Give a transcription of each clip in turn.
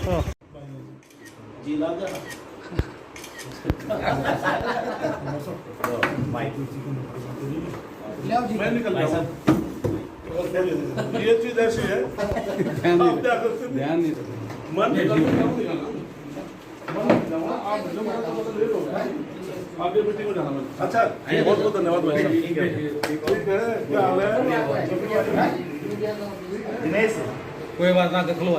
जी राजा मैं निकल जाऊँ। ये चीज ऐसी है आप क्या करते थे? ध्यान नहीं मन निकल आप लेट हो गए आगे मीटिंग में जाना मैं। अच्छा बहुत बहुत धन्यवाद भाई साहब। ठीक है क्या हाल है? दिनेश कोई बात ना देख लो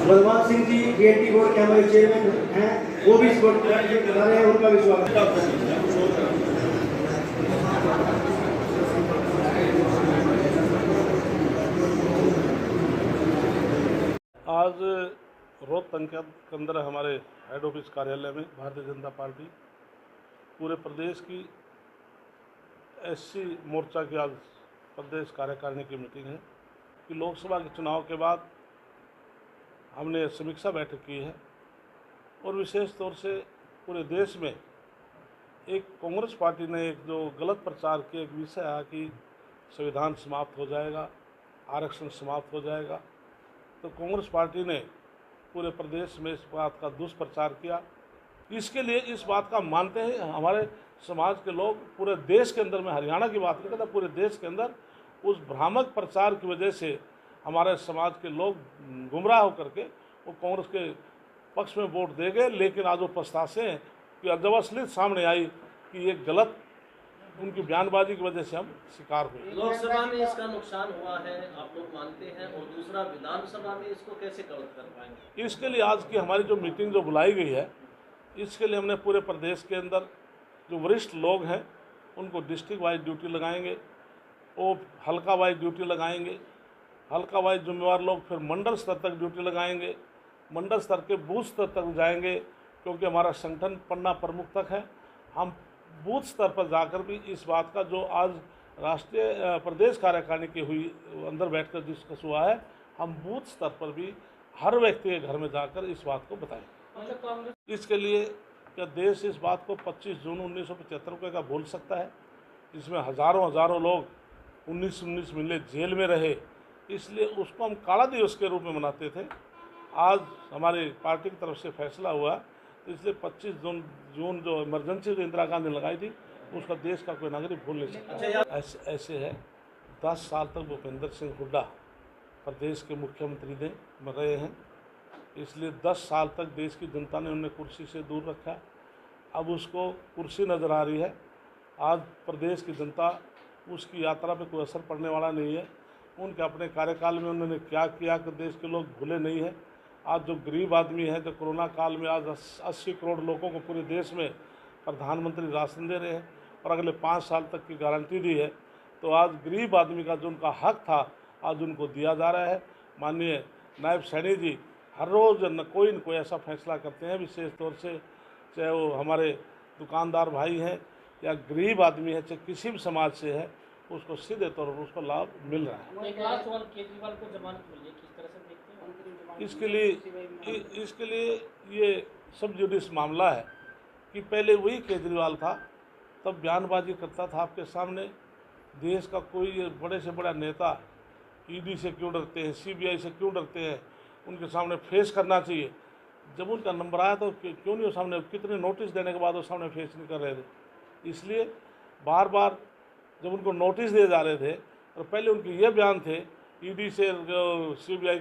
बलवान सिंह जी बीएनटी बोर्ड के हमारे चेयरमैन हैं, वो भी इस बोर्ड के बता रहे हैं, उनका भी स्वागत है। आज रोहतक के अंदर हमारे हेड ऑफिस कार्यालय में भारतीय जनता पार्टी पूरे प्रदेश की एससी मोर्चा की आज प्रदेश कार्यकारिणी की मीटिंग है कि लोकसभा के चुनाव के बाद हमने समीक्षा बैठक की है और विशेष तौर से पूरे देश में एक कांग्रेस पार्टी ने एक जो गलत प्रचार किया, एक विषय आया कि संविधान समाप्त हो जाएगा, आरक्षण समाप्त हो जाएगा, तो कांग्रेस पार्टी ने पूरे प्रदेश में इस बात का दुष्प्रचार किया। इसके लिए इस बात का मानते हैं हमारे समाज के लोग पूरे देश के अंदर, मैं हरियाणा की बात नहीं करता, पूरे देश के अंदर उस भ्रामक प्रचार की वजह से हमारे समाज के लोग गुमराह होकर के वो कांग्रेस के पक्ष में वोट दे गए। लेकिन आज वो पछताते हैं कि जब असलियत सामने आई कि ये गलत उनकी बयानबाजी की वजह से हम शिकार हुए। लोकसभा में इसका नुकसान हुआ है आप लोग मानते हैं, और दूसरा विधानसभा में इसको कैसे कवर कर पाएंगे? इसके लिए आज की हमारी जो मीटिंग जो बुलाई गई है, इसके लिए हमने पूरे प्रदेश के अंदर जो वरिष्ठ लोग हैं उनको डिस्ट्रिक्ट वाइज ड्यूटी लगाएंगे, वो हल्का वाइज ड्यूटी लगाएंगे, हल्का वाइज जिम्मेवार लोग फिर मंडल स्तर तक ड्यूटी लगाएंगे, मंडल स्तर के बूथ स्तर तक जाएंगे, क्योंकि हमारा संगठन पन्ना प्रमुख तक है। हम बूथ स्तर पर जाकर भी इस बात का जो आज राष्ट्रीय प्रदेश कार्यकारिणी की हुई अंदर बैठकर डिस्कस हुआ है, हम बूथ स्तर पर भी हर व्यक्ति के घर में जाकर इस बात को बताएं। इसके लिए क्या देश इस बात को 25 जून 1975 का भूल सकता है? इसमें हजारों लोग 19 महीने जेल में रहे, इसलिए उसको हम काला दिवस के रूप में मनाते थे। आज हमारी पार्टी की तरफ से फैसला हुआ, इसलिए 25 जून जो इमरजेंसी जो इंदिरा गांधी ने लगाई थी उसका देश का कोई नागरिक भूल नहीं सकता। ऐसे है 10 साल तक भूपेंद्र सिंह हुड्डा प्रदेश के मुख्यमंत्री रहे हैं, इसलिए 10 साल तक देश की जनता ने उन्हें कुर्सी से दूर रखा। अब उसको कुर्सी नज़र आ रही है। आज प्रदेश की जनता उसकी यात्रा पे कोई असर पड़ने वाला नहीं है। उनके अपने कार्यकाल में उन्होंने क्या किया कि देश के लोग भूले नहीं हैं। आज जो गरीब आदमी है, जो कोरोना काल में आज 80 करोड़ लोगों को पूरे देश में प्रधानमंत्री राशन दे रहे हैं और अगले 5 साल तक की गारंटी दी है, तो आज गरीब आदमी का जो उनका हक था आज उनको दिया जा रहा है। माननीय नायब सैनी जी हर रोज़ न कोई ऐसा फैसला करते हैं, विशेष तौर से चाहे वो हमारे दुकानदार भाई हैं या गरीब आदमी है, चाहे किसी भी समाज से है, उसको सीधे तौर पर उसको लाभ मिल रहा है। एक लास्ट सवाल, केजरीवाल को जमानत मिली है, किस तरह से देखते हैं? इसके लिए ये सब जुडिस मामला है कि पहले वही केजरीवाल था, तब बयानबाजी करता था आपके सामने। देश का कोई बड़े से बड़ा नेता ईडी से क्यों डरते हैं, सीबीआई से क्यों डरते हैं, उनके सामने फेस करना चाहिए। जब उनका नंबर आया तो क्यों नहीं वो सामने, कितने नोटिस देने के बाद वो सामने फेस नहीं कर रहे थे। इसलिए बार बार जब उनको नोटिस दिए जा रहे थे और पहले उनके ये बयान थे ईडी से CBI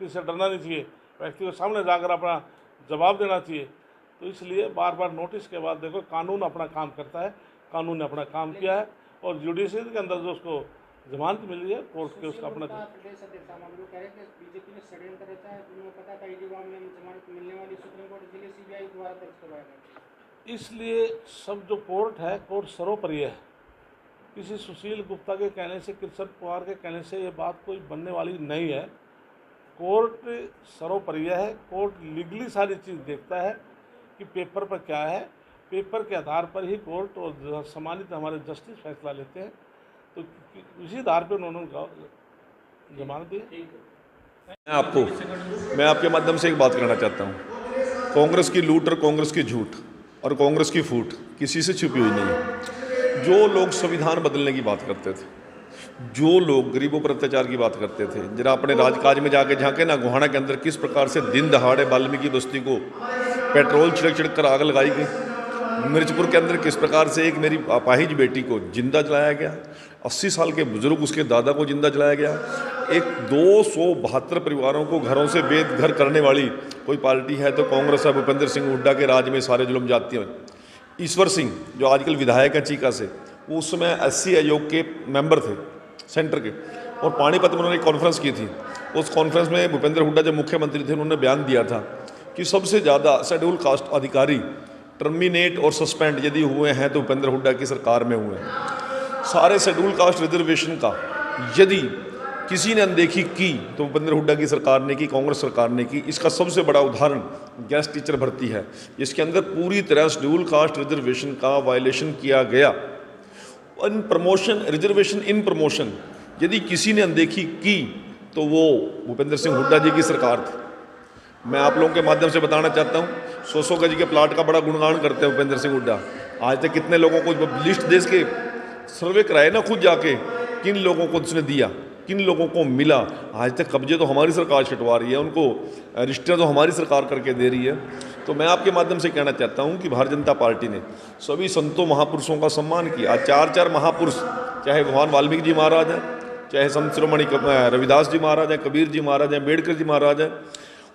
से डरना नहीं चाहिए, व्यक्ति को सामने जाकर अपना जवाब देना चाहिए। तो इसलिए बार बार नोटिस के बाद देखो कानून अपना काम करता है, कानून ने अपना काम किया है और जुडिशरी के अंदर जो उसको जमानत मिली है कोर्ट के उसका अपना प्रदेश अध्यक्ष मामले कह रहे थे बीजेपी ने षड्यंत्र रचा है, उन्हें पता था ईडी मामले में जमानत मिलने वाली, सुप्रीम कोर्ट इसलिए CBI द्वारा दर्ज करवाया गया। इसलिए सब जो कोर्ट है, कोर्ट सर्वोपरि है। किसी सुशील गुप्ता के कहने से, कृष्ण पवार के कहने से ये बात कोई बनने वाली नहीं है। कोर्ट सर्वोपरि है। कोर्ट लीगली सारी चीज़ देखता है कि पेपर पर क्या है, पेपर के आधार पर ही कोर्ट और सम्मानित हमारे जस्टिस फैसला लेते हैं। तो इसी आधार पर उन्होंने जमानत दी। मैं आपके माध्यम से एक बात करना चाहता हूँ। कांग्रेस की लूट और कांग्रेस की झूठ और कांग्रेस की फूट किसी से छुपी हुई नहीं है। जो लोग संविधान बदलने की बात करते थे, जो लोग गरीबों पर अत्याचार की बात करते थे, जरा अपने राजकाज में जाके झांके ना, गोहाना के अंदर किस प्रकार से दिन दहाड़े वाल्मीकि बस्ती को पेट्रोल छिड़क कर आग लगाई गई। मिर्चपुर के अंदर किस प्रकार से एक मेरी अपाहिज बेटी को जिंदा जलाया गया। 80 साल के बुजुर्ग उसके दादा को जिंदा जलाया गया। एक 272 परिवारों को घरों से बेघर करने वाली कोई पार्टी है तो कांग्रेस है। भूपेंद्र सिंह हुड्डा के राज में सारे जुल्म जाती हैं। ईश्वर सिंह जो आजकल विधायक हैं चीका से, वो उस समय SC आयोग के मेंबर थे सेंटर के, और पानीपत में उन्होंने एक कॉन्फ्रेंस की थी। उस कॉन्फ्रेंस में भूपेंद्र हुड्डा जब मुख्यमंत्री थे, उन्होंने बयान दिया था कि सबसे ज़्यादा शेड्यूल कास्ट अधिकारी टर्मिनेट और सस्पेंड यदि हुए हैं तो भूपेंद्र हुड्डा की सरकार में हुए हैं। सारे शेड्यूल कास्ट रिजर्वेशन का यदि किसी ने अनदेखी की तो भूपेंद्र हुड्डा की सरकार ने की, कांग्रेस सरकार ने की। इसका सबसे बड़ा उदाहरण गेस्ट टीचर भर्ती है, जिसके अंदर पूरी तरह शेड्यूल कास्ट रिजर्वेशन का वायलेशन किया गया। In promotion, reservation in promotion यदि किसी ने अनदेखी की तो वो भूपेंद्र सिंह हुड्डा जी की सरकार थी। मैं आप लोगों के माध्यम से बताना चाहता हूँ, 100 गज के प्लाट का बड़ा गुणगान करते हैं भूपेंद्र सिंह हुड्डा। आज तक कितने लोगों को लिस्ट देश के सर्वे कराए ना खुद जाके, किन लोगों को उसने दिया, किन लोगों को मिला। आज तक कब्जे तो हमारी सरकार छुटवा रही है, उनको रजिस्टर तो हमारी सरकार करके दे रही है। तो मैं आपके माध्यम से कहना चाहता हूँ कि भारतीय जनता पार्टी ने सभी संतों महापुरुषों का सम्मान किया। आज 4 महापुरुष, चाहे भगवान वाल्मीकि जी महाराज हैं, चाहे संत शिरोमणि रविदास जी महाराज हैं, कबीर जी महाराज हैं, अम्बेडकर जी महाराज हैं,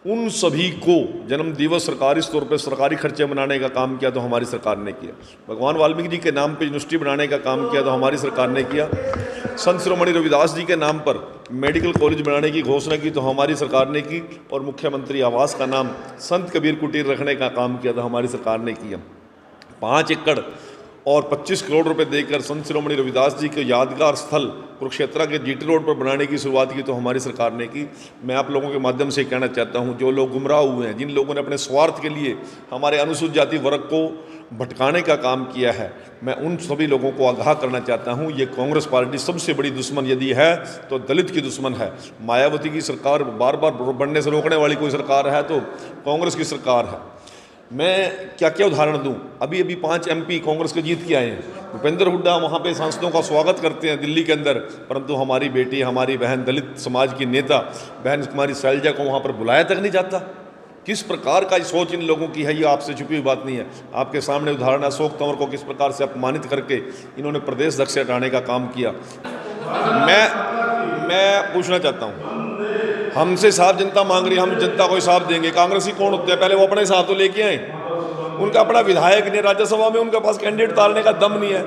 उन सभी को जन्म दिवस सरकारी तौर पर सरकारी खर्चे बनाने का काम किया तो हमारी सरकार ने किया। भगवान वाल्मीकि जी के नाम पर यूनिवर्सिटी बनाने का काम किया तो हमारी सरकार ने किया। संत शिरोमणि रविदास जी के नाम पर मेडिकल कॉलेज बनाने की घोषणा की तो हमारी सरकार ने की। और मुख्यमंत्री आवास का नाम संत कबीर कुटीर रखने का काम किया तो हमारी सरकार ने किया। 5 एकड़ और 25 करोड़ रुपए देकर संत शिरोमणि रविदास जी के यादगार स्थल कुरुक्षेत्र के GT रोड पर बनाने की शुरुआत की तो हमारी सरकार ने की। मैं आप लोगों के माध्यम से कहना चाहता हूं, जो लोग गुमराह हुए हैं, जिन लोगों ने अपने स्वार्थ के लिए हमारे अनुसूचित जाति वर्ग को भटकाने का काम किया है, मैं उन सभी लोगों को आगाह करना चाहता हूं, ये कांग्रेस पार्टी सबसे बड़ी दुश्मन यदि है तो दलित की दुश्मन है। मायावती की सरकार बार बार बढ़ने से रोकने वाली कोई सरकार है तो कांग्रेस की सरकार है। मैं क्या क्या उदाहरण दूं, अभी 5 MP कांग्रेस के जीत के आए हैं। भूपेंद्र हुड्डा वहाँ पे सांसदों का स्वागत करते हैं दिल्ली के अंदर, परंतु हमारी बेटी, हमारी बहन, दलित समाज की नेता बहन कुमारी शैलजा को वहाँ पर बुलाया तक नहीं जाता। किस प्रकार का सोच इन लोगों की है, ये आपसे छुपी हुई बात नहीं है। आपके सामने उदाहरण है, अशोक तंवर को किस प्रकार से अपमानित करके इन्होंने प्रदेश अध्यक्ष से हटाने का काम किया। मैं पूछना चाहता हूँ, हमसे हिसाब जनता मांग रही है, हम जनता को हिसाब देंगे। कांग्रेसी कौन होते हैं, पहले वो अपने हिसाब तो लेके आए। उनका अपना विधायक नहीं, राज्यसभा में उनके पास कैंडिडेट तारने का दम नहीं है।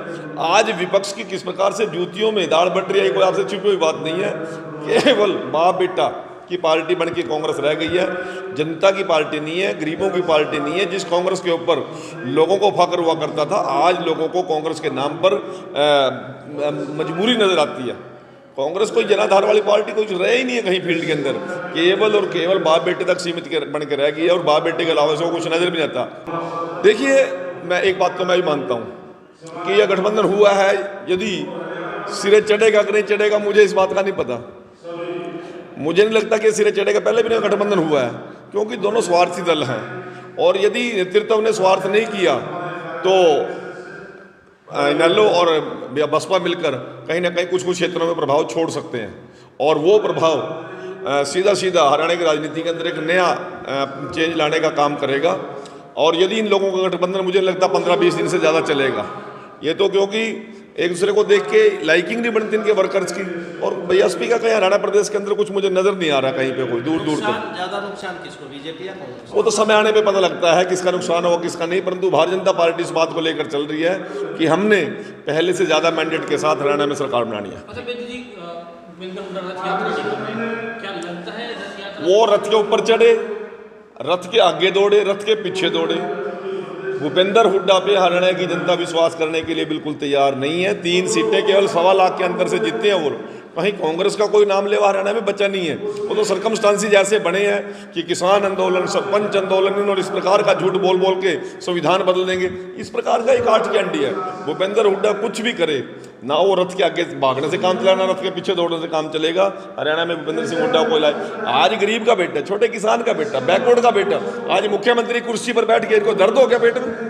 आज विपक्ष की किस प्रकार से जूतियों में दाढ़ बट रही है, कोई आपसे छुपी हुई बात नहीं है। केवल बाप बेटा की पार्टी बन के कांग्रेस रह गई है, जनता की पार्टी नहीं है, गरीबों की पार्टी नहीं है। जिस कांग्रेस के ऊपर लोगों को फख्र हुआ करता था, आज लोगों को कांग्रेस के नाम पर मजबूरी नजर आती है। कांग्रेस कोई जनाधार वाली पार्टी कुछ रह ही नहीं है कहीं फील्ड के अंदर, केवल और केवल बाप बेटे तक सीमित बन के रह गई है और बाप बेटे के अलावा से कुछ नजर भी नहीं आता। देखिए, मैं एक बात तो मैं भी मानता हूँ कि यह गठबंधन हुआ है, यदि सिरे चढ़ेगा कि नहीं चढ़ेगा मुझे इस बात का नहीं पता। मुझे नहीं लगता कि सिरे चढ़ेगा, पहले भी नहीं गठबंधन हुआ है, क्योंकि दोनों स्वार्थी दल हैं। और यदि नेतृत्व ने स्वार्थ नहीं किया तो इनेलो और बसपा मिलकर कहीं ना कहीं कुछ क्षेत्रों में प्रभाव छोड़ सकते हैं, और वो प्रभाव सीधा हरियाणा की राजनीति के अंदर एक नया चेंज लाने का काम करेगा। और यदि इन लोगों का गठबंधन मुझे लगता 15-20 दिन से ज़्यादा चलेगा, ये तो क्योंकि एक दूसरे को देख के लाइकिंग नहीं बनती इनके वर्कर्स की। और बीएसपी का कहीं हरियाणा प्रदेश के अंदर कुछ मुझे नजर नहीं आ रहा कहीं पे कोई दूर दूर तक। ज्यादा नुकसान किसको, बीजेपी या कांग्रेस? वो तो समय आने पे पता लगता है किसका नुकसान हो किसका नहीं, परंतु भारतीय जनता पार्टी इस बात को लेकर चल रही है कि हमने पहले से ज़्यादा मैंडेट के साथ हरियाणा में सरकार बनानी है। अच्छा बेदी जी, रथ यात्रा क्या लगता है रथ यात्रा वो रथ के ऊपर चढ़े, रथ के आगे दौड़े, रथ के पीछे दौड़े। भूपेंद्र हुड्डा पे हरियाणा की जनता विश्वास करने के लिए बिल्कुल तैयार नहीं है। 3 सीटें केवल 1.25 लाख के अंतर से जीतते हैं और कहीं कांग्रेस का कोई नाम लेवा हरियाणा में बचा नहीं है। वो तो सरकमस्टांसिस ऐसे बने हैं कि किसान आंदोलन, सरपंच आंदोलन और इस प्रकार का झूठ बोल बोल के संविधान बदल देंगे, इस प्रकार का एक आठ की अंडी है। भूपेंद्र हुड्डा कुछ भी करे ना, वो रथ के आगे भागने से काम चलाना, रथ के पीछे दौड़ने से काम चलेगा। हरियाणा में भूपेंद्र सिंह हुड्डा को लाए, आज गरीब का बेटा, छोटे किसान का बेटा, बैकवर्ड का बेटा, आज मुख्यमंत्री कुर्सी पर बैठ के इनको दर्द हो गया पेट में।